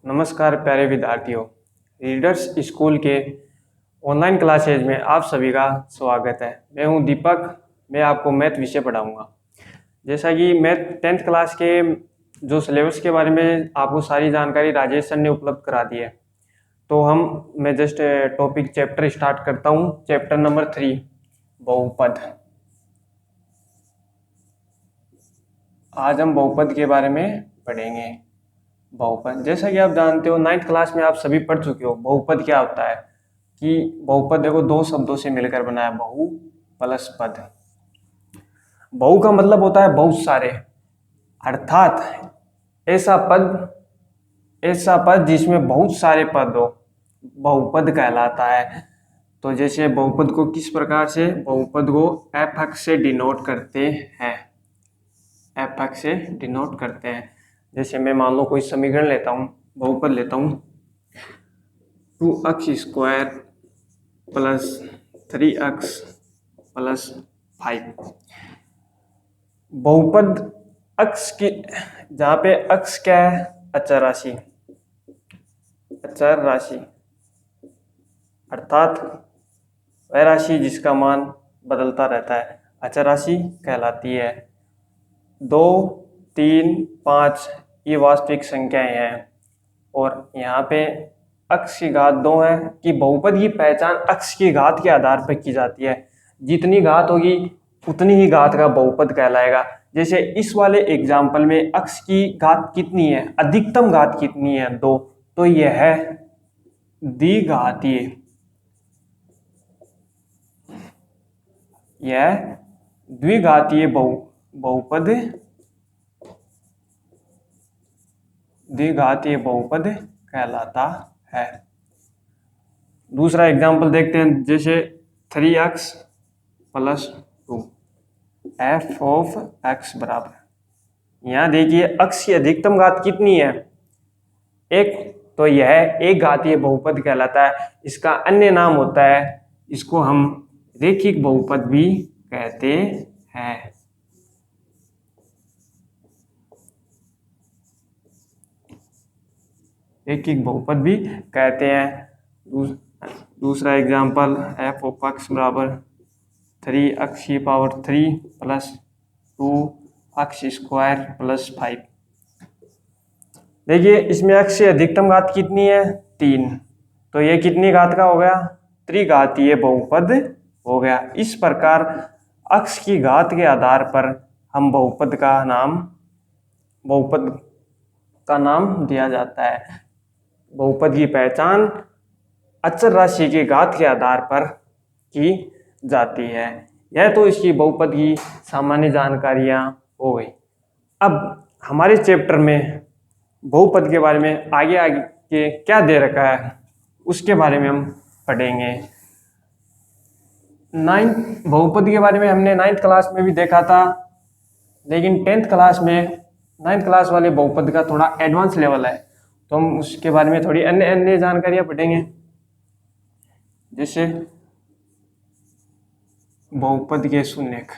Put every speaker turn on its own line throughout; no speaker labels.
नमस्कार प्यारे विद्यार्थियों। रीडर्स स्कूल के ऑनलाइन क्लासेज में आप सभी का स्वागत है। मैं हूं दीपक। मैं आपको मैथ विषय पढ़ाऊंगा। जैसा कि मैथ 10th क्लास के जो सिलेबस के बारे में आपको सारी जानकारी राजेश सर ने उपलब्ध करा दी है, तो मैं जस्ट टॉपिक चैप्टर स्टार्ट करता हूं। चैप्टर नंबर 3 बहुपद। आज हम बहुपद के बारे में पढ़ेंगे। बहुपद, जैसा कि आप जानते हो 9th क्लास में आप सभी पढ़ चुके हो। बहुपद क्या होता है कि बहुपद देखो दो शब्दों से मिलकर बना है, बहु प्लस पद। बहु का मतलब होता है बहुत सारे, अर्थात ऐसा पद जिसमें बहुत सारे पद हो, बहुपद कहलाता है। तो जैसे बहुपद को किस प्रकार से, बहुपद को एफ एक्स से डिनोट करते हैं। एफ एक्स से डिनोट करते हैं। जैसे मैं मान लो कोई समीकरण लेता हूँ, बहुपद लेता हूँ 2x² प्लस 3x प्लस 5। बहुपद अक्ष की, जहाँ पे अक्ष क्या है, अचर राशि, अचर राशि अर्थात वह राशि जिसका मान बदलता रहता है, अचर राशि कहलाती है। 2, 3, 5 ये वास्तविक संख्याएं हैं और यहाँ पे अक्ष की घात 2 है कि बहुपद की पहचान अक्ष की घात के आधार पर की जाती है। जितनी घात होगी उतनी ही घात का बहुपद कहलाएगा। जैसे इस वाले एग्जाम्पल में अक्ष की घात कितनी है, अधिकतम घात कितनी है, 2, तो यह है द्विघातीय। यह द्विघातीय बहुपद, द्विघातीय बहुपद कहलाता है। दूसरा एग्जाम्पल देखते हैं, जैसे 3x plus 2 F of x बराबर, यहाँ देखिए अक्ष की अधिकतम घात कितनी है, 1, तो यह एक घातीय बहुपद कहलाता है। इसका अन्य नाम होता है, इसको हम रेखिक बहुपद भी कहते हैं। रेखिक बहुपद भी कहते हैं। दूसरा एग्जाम्पल एफ ऑफ एक्स बराबर 3x³ प्लस 2x² प्लस 5। देखिए इसमें अक्ष से अधिकतम घात कितनी है, 3, तो ये कितनी घात का हो गया, त्रिघातीय बहुपद हो गया। इस प्रकार अक्ष की घात के आधार पर हम बहुपद का नाम दिया जाता है। बहुपद की पहचान अचर राशि की घात के आधार पर की जाती है। यह तो इसकी बहुपद की सामान्य जानकारियां हो गई। अब हमारे चैप्टर में बहुपद के बारे में आगे के क्या दे रखा है उसके बारे में हम पढ़ेंगे। बहुपद के बारे में हमने 9th क्लास में भी देखा था, लेकिन 10th क्लास में 9th क्लास वाले बहुपद का थोड़ा एडवांस लेवल है, तो हम उसके बारे में थोड़ी अन्य जानकारियां पढ़ेंगे। जैसे बहुपद के शून्यक,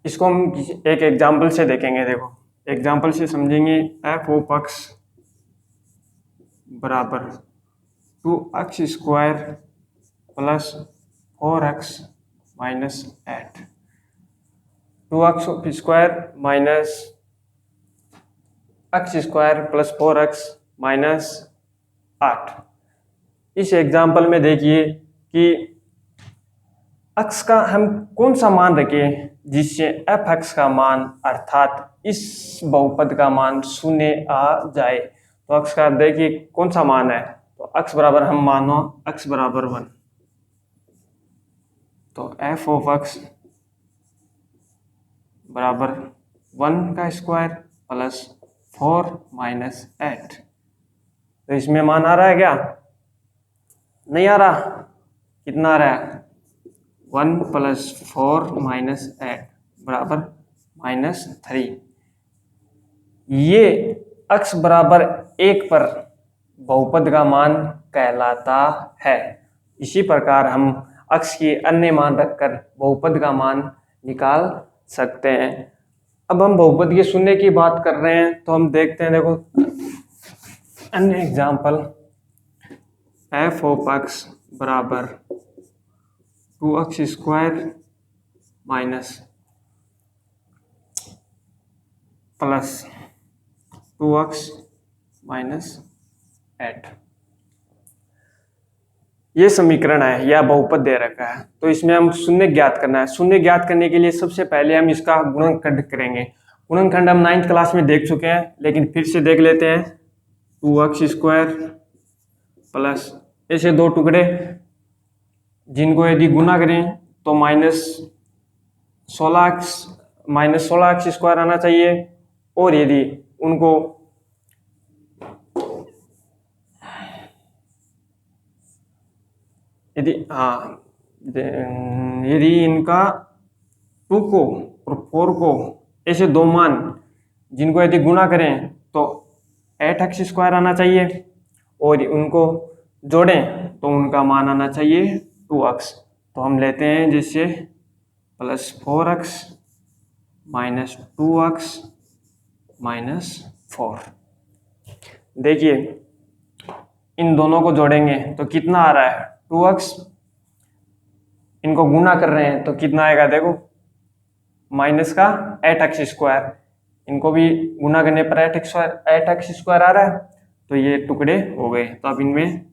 इसको हम एक एग्जाम्पल से देखेंगे। देखो एग्जाम्पल से समझेंगे। एफ ऑफ एक्स बराबर 2x² plus 4x minus 8, 2x² minus x² plus 4x minus 8। इस एग्जाम्पल में देखिए कि अक्ष का हम कौन सा मान रखें जिससे एफ एक्स का मान अर्थात इस बहुपद का मान 0 आ जाए। तो अक्ष का देखिए कौन सा मान है, तो अक्ष बराबर हम मानो अक्ष बराबर 1, तो एफ ऑफ एक्स बराबर 1 का स्क्वायर प्लस 4 माइनस 8। तो इसमें मान आ रहा है क्या, नहीं आ रहा, कितना आ रहा है, 1 प्लस 4 माइनस 8 बराबर -3। ये अक्ष बराबर 1 पर बहुपद का मान कहलाता है। इसी प्रकार हम अक्स की अन्य मान रखकर बहुपद का मान निकाल सकते हैं। अब हम बहुपद के शून्य की बात कर रहे हैं तो हम देखते हैं, देखो अन्य एग्जाम्पल, एफ ऑफ एक्स बराबर 2x² minus plus 2x minus 8, ये समीकरण है या बहुपद दे रखा है। तो इसमें हम शून्य ज्ञात करना है। शून्य ज्ञात करने के लिए सबसे पहले हम इसका गुणनखंड करेंगे। गुणनखंड हम 9th क्लास में देख चुके हैं, लेकिन फिर से देख लेते हैं। 2x² प्लस ऐसे दो टुकड़े जिनको यदि गुना करें तो -16x² आना चाहिए, और यदि उनको यदि इनका 2 को और 4 को ऐसे दो मान जिनको यदि गुणा करें तो 8x² आना चाहिए, और उनको जोड़ें तो उनका मान आना चाहिए 2x। तो हम लेते हैं जैसे +4x माइनस 2x माइनस 4। देखिए इन दोनों को जोड़ेंगे तो कितना आ रहा है 2x, इनको गुना कर रहे हैं तो कितना आएगा, देखो माइनस का 8x², इनको भी गुना करने पर 8x² आ रहा है, तो ये टुकड़े हो गए। तो अब इनमें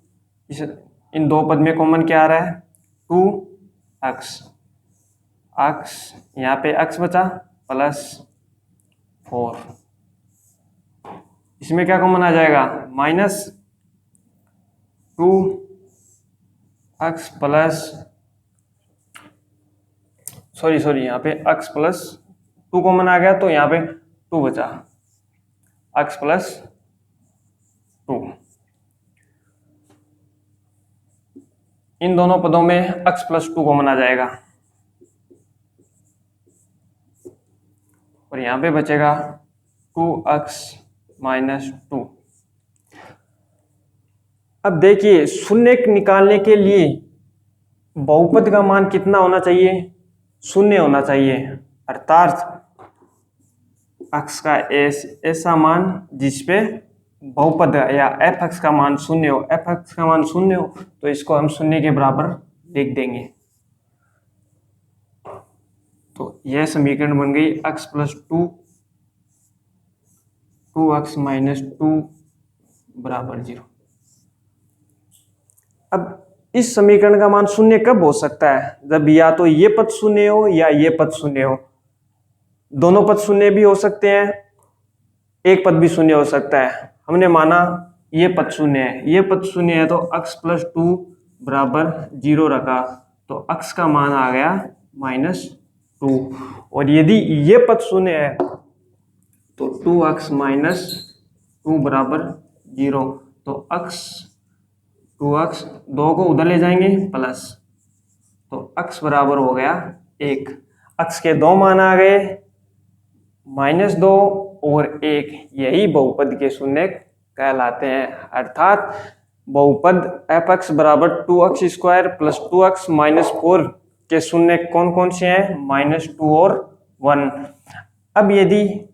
इन दो पद में कॉमन क्या आ रहा है 2x, यहाँ पे x बचा +4, इसमें क्या कॉमन आ जाएगा -2x प्लस सॉरी यहाँ पे x +2 कॉमन आ गया, तो यहाँ पे 2 बचा, x +2। इन दोनों पदों में x +2 कॉमन आ जाएगा, और यहाँ पे बचेगा 2x माइनस 2। अब देखिए शून्य निकालने के लिए बहुपद का मान कितना होना चाहिए, शून्य होना चाहिए, अर्थात x का ऐसा मान जिसपे बहुपद या f(x) का मान शून्य हो, f(x) का मान शून्य हो तो इसको हम शून्य के बराबर लिख देंगे। तो यह समीकरण बन गई x +2 2x माइनस 2 बराबर 0। अब इस समीकरण का मान शून्य कब हो सकता है, जब या तो ये पद शून्य हो या ये पद शून्य हो। दोनों पद शून्य भी हो सकते हैं, एक पद भी शून्य हो सकता है। हमने माना ये पद शून्य है, ये पद शून्य है तो x +2 बराबर 0 रखा, तो x का मान आ गया -2। और यदि ये पद शून्य है तो 2x माइनस 2 बराबर 0, तो x 2 को उधर ले जाएंगे प्लस, तो x बराबर हो गया 1। x के दो मान आ गए -2 और 1, यही बहुपद के शून्य कहलाते हैं। अर्थात बहुपद f(x) बराबर 2x² प्लस 2x माइनस 4 के शून्य कौन कौन से हैं, -2 और 1। अब यदि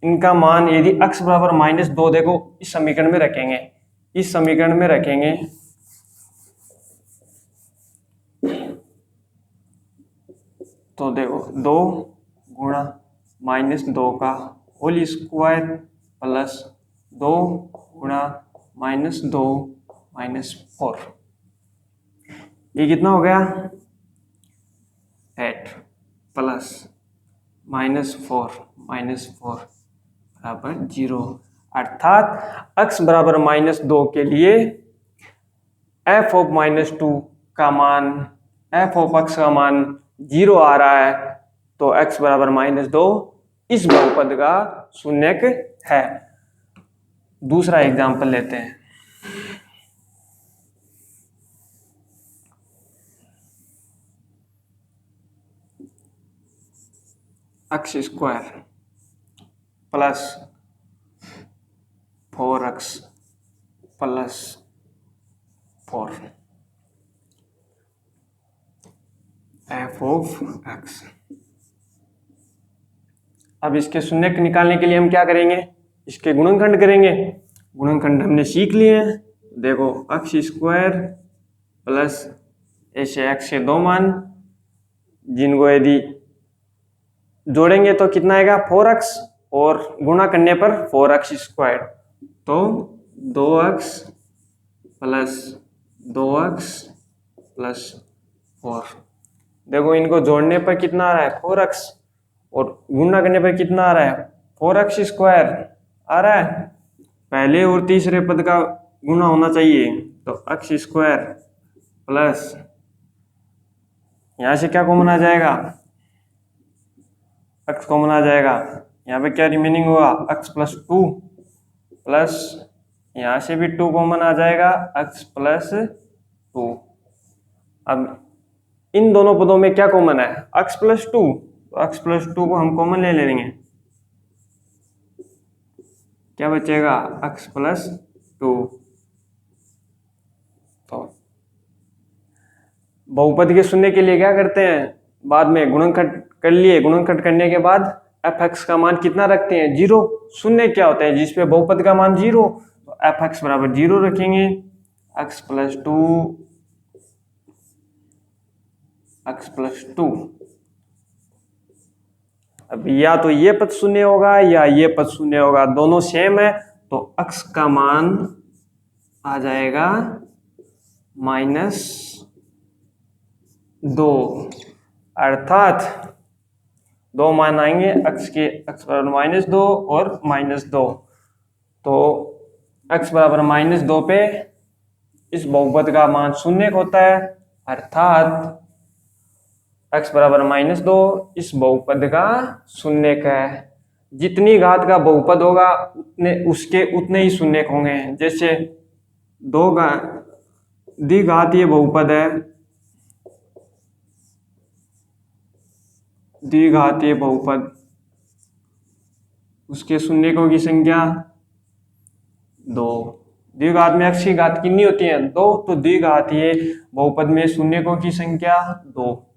इनका मान यदि x बराबर -2, देखो इस समीकरण में रखेंगे, इस समीकरण में रखेंगे तो देखो 2 गुणा -2 का होल स्क्वायर प्लस 2 गुणा -2 -4, ये कितना हो गया 8 प्लस -4 बराबर 0। अर्थात x बराबर -2 के लिए f ऑफ -2 का मान, f ऑफ x का मान 0 आ रहा है, तो x बराबर -2 इस बहुपद का शून्यक है। दूसरा एग्जाम्पल लेते हैं। x² plus 4x plus 4 F of x. अब इसके शून्यक निकालने के लिए हम क्या करेंगे, इसके गुणनखंड करेंगे। गुणनखंड हमने सीख लिए हैं। देखो एक्स स्क्वायर प्लस ऐसे एक्स के दो मान, जिनको यदि जोड़ेंगे तो कितना आएगा 4x, और गुणा करने पर 4x स्क्वायर, तो 2x प्लस 2x प्लस 4। देखो इनको जोड़ने पर कितना आ रहा है 4x, और गुणा करने पर कितना आ रहा है 4x स्क्वायर आ रहा है। पहले और तीसरे पद का गुणा होना चाहिए, तो x स्क्वायर प्लस यहां से क्या कॉमन आ जाएगा, x कॉमन आ जाएगा। यहाँ पे क्या रिमेनिंग हुआ x प्लस 2, प्लस यहाँ से भी 2 कॉमन आ जाएगा x प्लस 2। अब इन दोनों पदों में क्या कॉमन है x प्लस 2, तो x प्लस 2 को हम कॉमन ले लेंगे, क्या बचेगा x प्लस 2। तो बहुपद के शून्य के लिए क्या करते हैं, बाद में गुणनखंड कर लिए, गुणनखंड करने के बाद f(x) का मान कितना रखते हैं 0। शून्य क्या होता है जिसपे बहुपद का मान 0, तो f(x) बराबर 0 रखेंगे, x प्लस 2 x प्लस 2। अब या तो ये पद शून्य होगा या ये पद शून्य होगा, दोनों सेम है, तो x का मान आ जाएगा -2, अर्थात दो मान आएंगे x के, x बराबर -2 और -2, तो x बराबर -2 पे इस बहुपद का मान शून्य होता है, अर्थात x बराबर -2 इस बहुपद का शून्यक है। जितनी घात का बहुपद होगा उतने ही शून्यक होंगे। जैसे द्विघातीय बहुपद है, द्विघातीय बहुपद, उसके शून्यकों की संख्या 2। द्विघात में x की घात कितनी होती है 2, तो द्विघातीय बहुपद में शून्यकों की संख्या 2।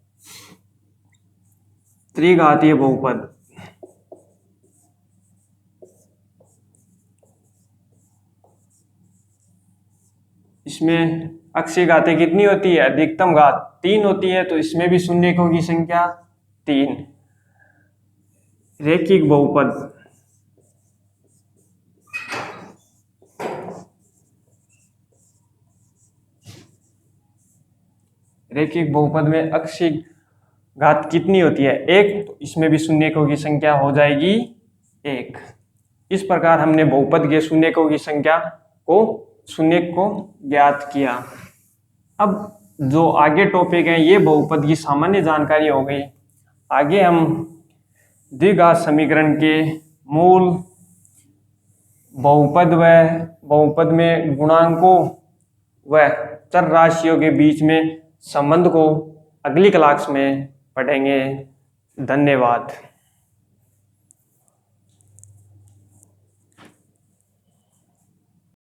त्रिघातीय बहुपद, इसमें x की घातें कितनी होती है, अधिकतम घात 3 होती है, तो इसमें भी शून्यकों की संख्या 3। रैखिक बहुपद, रैखिक बहुपद में x की घात कितनी होती है 1, तो इसमें भी शून्यकों की संख्या हो जाएगी 1। इस प्रकार हमने बहुपद के शून्यकों की संख्या को, शून्यक को ज्ञात किया। अब जो आगे टॉपिक है ये बहुपद की सामान्य जानकारी हो गई। आगे हम द्विघात समीकरण के मूल, बहुपद में गुणांकों व चर राशियों के बीच में संबंध को अगली क्लास में पढ़ेंगे। धन्यवाद।